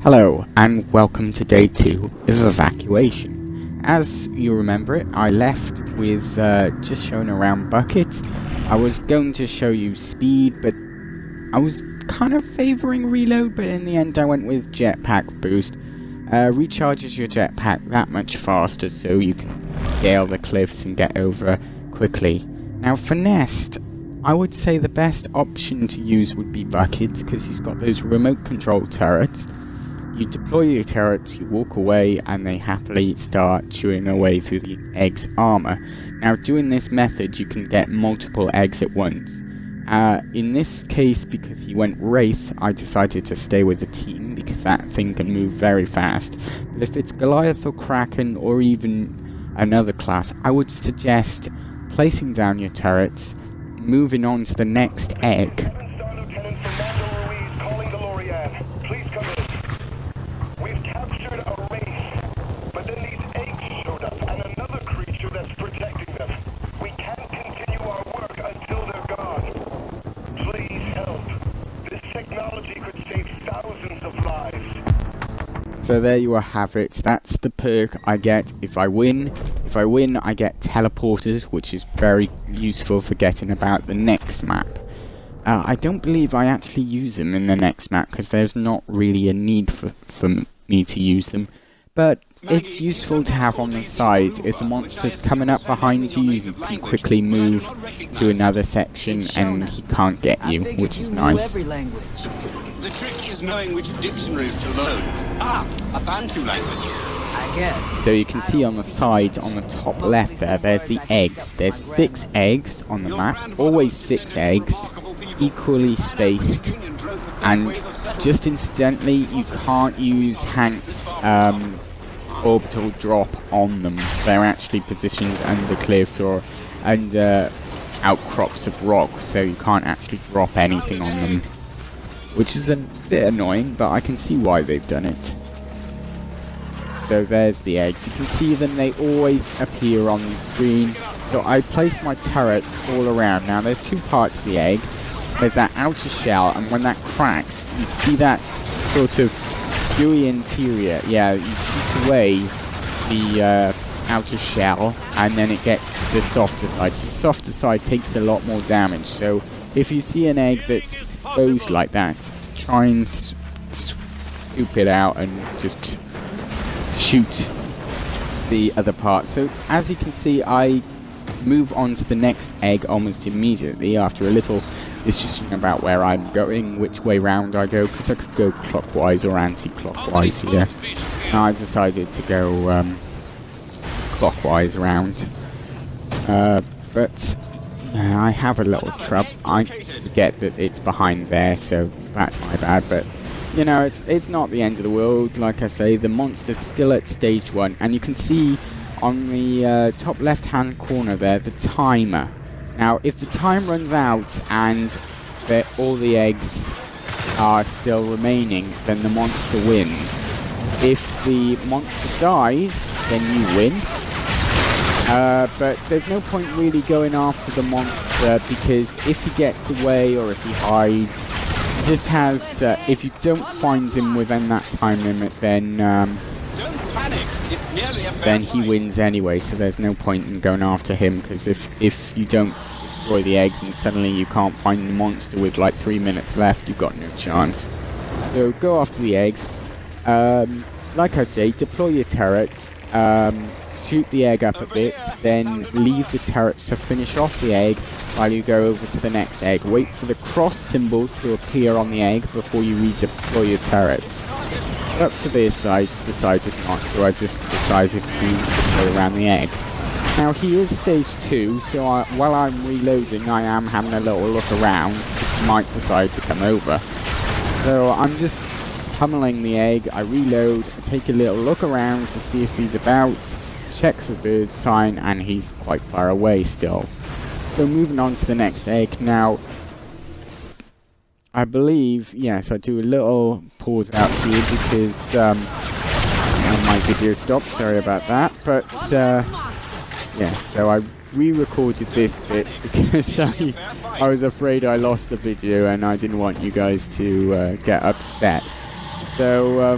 Hello, and welcome to day 2 of Evacuation. As you remember it, I left with just showing around buckets. I was going to show you speed, but I was kind of favouring reload, but in the end I went with jetpack boost. Recharges your jetpack that much faster so you can scale the cliffs and get over quickly. Now for Nest, I would say the best option to use would be buckets, because he's got those remote control turrets. You deploy your turrets, you walk away, and they happily start chewing away through the egg's armor. Now, doing this method, you can get multiple eggs at once. In this case, because he went Wraith, I decided to stay with the team, because that thing can move very fast. But if it's Goliath or Kraken, or even another class, I would suggest placing down your turrets, moving on to the next egg. So there you have it. That's the perk I get if I win. If I win, I get teleporters, which is very useful for getting about the next map. I don't believe I actually use them in the next map, because there's not really a need for me to use them. But it's useful to have on the side. If the monster's coming up behind you, you can quickly move to another section and he can't get you, which is nice. The trick is knowing which dictionaries to load. A Bantu language. I guess. So you can see on the side, on the top left there's the eggs. There's 6 eggs on the map, always 6 eggs, equally spaced. And just incidentally, you can't use Hank's orbital drop on them. They're actually positioned under cliffs or under outcrops of rock, so you can't actually drop anything on them. Which is a bit annoying, but I can see why they've done it. So there's the eggs. You can see them, they always appear on the screen. So I place my turrets all around. Now there's 2 parts to the egg. There's that outer shell, and when that cracks, you see that sort of gooey interior. Yeah, you shoot away the outer shell, and then it gets to the softer side. The softer side takes a lot more damage. So if you see an egg that's exposed like that, try and scoop it out and just shoot the other part. So as you can see, I move on to the next egg almost immediately after a little decision about where I'm going, which way round I go, because I could go clockwise or anti-clockwise here. Now I decided to go clockwise round, but I have a little trouble. I forget that it's behind there, so that's my bad, but you know, it's not the end of the world. Like I say, the monster's still at stage 1, and you can see on the top left hand corner there the timer. Now if the time runs out and all the eggs are still remaining, then the monster wins. If the monster dies, then you win. But there's no point really going after the monster, because if he gets away or if he hides, he just has, if you don't find him within that time limit, then he wins anyway, so there's no point in going after him, because if you don't destroy the eggs and suddenly you can't find the monster with like 3 minutes left, you've got no chance. So go after the eggs. Like I say, deploy your turrets. Shoot the egg up a bit, then leave the turrets to finish off the egg while you go over to the next egg. Wait for the cross symbol to appear on the egg before you redeploy your turrets. Up to this, I decided not to. I just decided to deploy around the egg. Now he is stage 2, so while I'm reloading, I am having a little look around, because he might decide to come over. So I'm just pummeling the egg. I reload, I take a little look around to see if he's about, checks the bird sign, and he's quite far away still. So moving on to the next egg. Now I believe, yes, I do a little pause out here because my video stopped, sorry about that, but yeah, so I re-recorded this bit because I was afraid I lost the video and I didn't want you guys to get upset. So,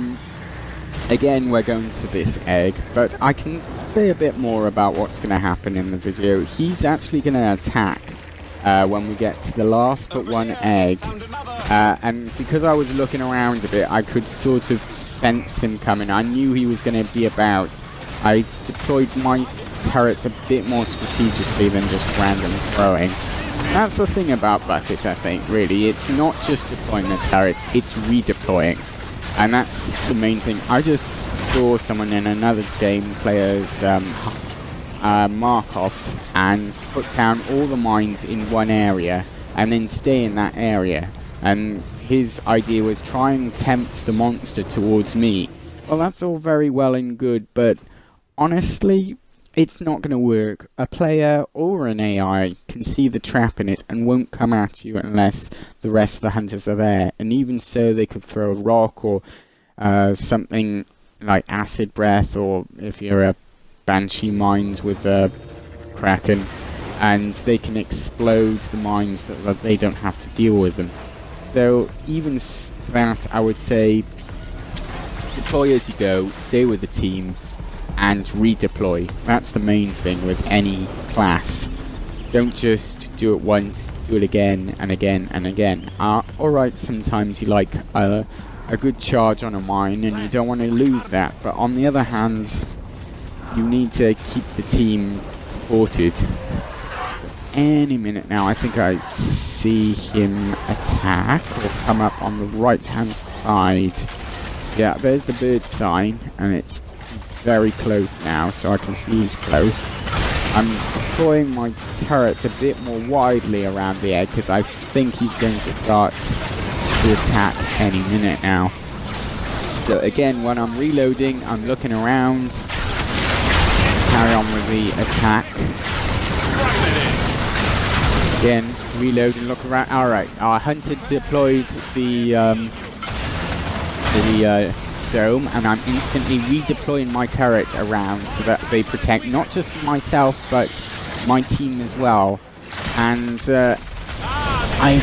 again, we're going to this egg, but I can say a bit more about what's going to happen in the video. He's actually going to attack when we get to the last but one egg, and because I was looking around a bit, I could sort of sense him coming. I knew he was going to be about. I deployed my turrets a bit more strategically than just random throwing. That's the thing about Bucket, I think, really. It's not just deploying the turrets, it's redeploying. And that's the main thing. I just saw someone in another game play as Markov and put down all the mines in one area and then stay in that area. And his idea was try and tempt the monster towards me. Well, that's all very well and good, but honestly, it's not going to work. A player or an AI can see the trap in it and won't come at you unless the rest of the hunters are there. And even so, they could throw a rock or something like acid breath, or if you're a Banshee mines with a Kraken, and they can explode the mines so that they don't have to deal with them. So even that, I would say, deploy as you go, stay with the team, and redeploy. That's the main thing with any class. Don't just do it once, do it again and again and again. Alright, sometimes you like a good charge on a mine and you don't want to lose that, but on the other hand, you need to keep the team supported. So any minute now, I think I see him attack or come up on the right hand side. Yeah, there's the bird sign, and it's very close now, so I can see he's close. I'm deploying my turrets a bit more widely around the egg because I think he's going to start to attack any minute now. So again, when I'm reloading, I'm looking around, carry on with the attack. Again, reload and look around. Alright, our hunter deployed the dome, and I'm instantly redeploying my turret around so that they protect not just myself but my team as well. And I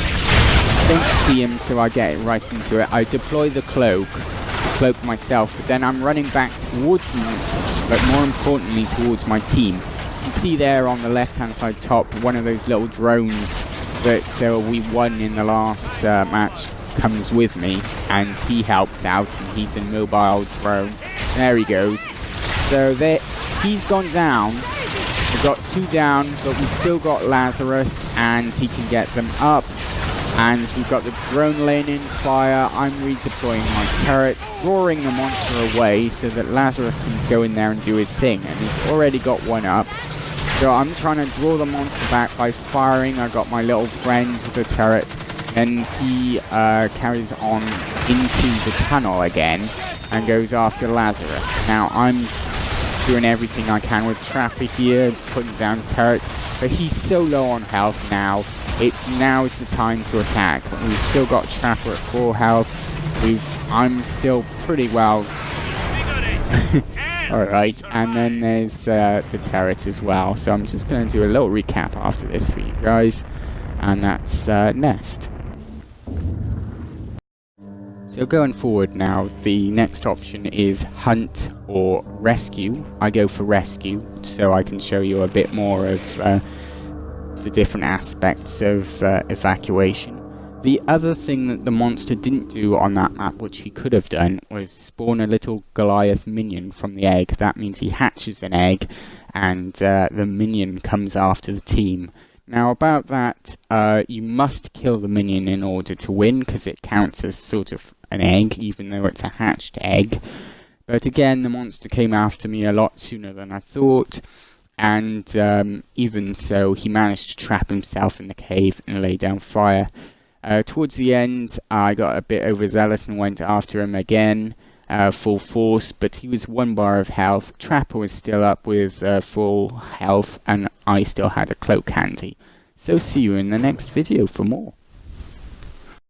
don't see him, so I get right into it. I deploy the cloak myself, but then I'm running back towards the monster, but more importantly towards my team. You can see there on the left hand side top one of those little drones that we won in the last match comes with me, and he helps out, and he's a mobile drone. There he goes. So there, he's gone down. We've got 2 down, but we've still got Lazarus, and he can get them up. And we've got the drone lane in fire. I'm redeploying my turrets, drawing the monster away so that Lazarus can go in there and do his thing. And he's already got one up. So I'm trying to draw the monster back by firing. I got my little friend with the turret. Then he carries on into the tunnel again and goes after Lazarus. Now I'm doing everything I can with Trapper here, putting down turrets, but he's so low on health now. Now is the time to attack. We've still got Trapper at 4 health. I'm still pretty well. Alright, and then there's the turret as well. So I'm just going to do a little recap after this for you guys, and that's Nest. So going forward now, the next option is hunt or rescue. I go for rescue, so I can show you a bit more of the different aspects of evacuation. The other thing that the monster didn't do on that map, which he could have done, was spawn a little Goliath minion from the egg. That means he hatches an egg, and the minion comes after the team. Now about that, you must kill the minion in order to win, because it counts as sort of an egg, even though it's a hatched egg. But again, the monster came after me a lot sooner than I thought, and even so, he managed to trap himself in the cave and lay down fire. Towards the end, I got a bit overzealous and went after him again, full force, but he was 1 bar of health. Trapper was still up with full health, and I still had a cloak handy. So see you in the next video for more.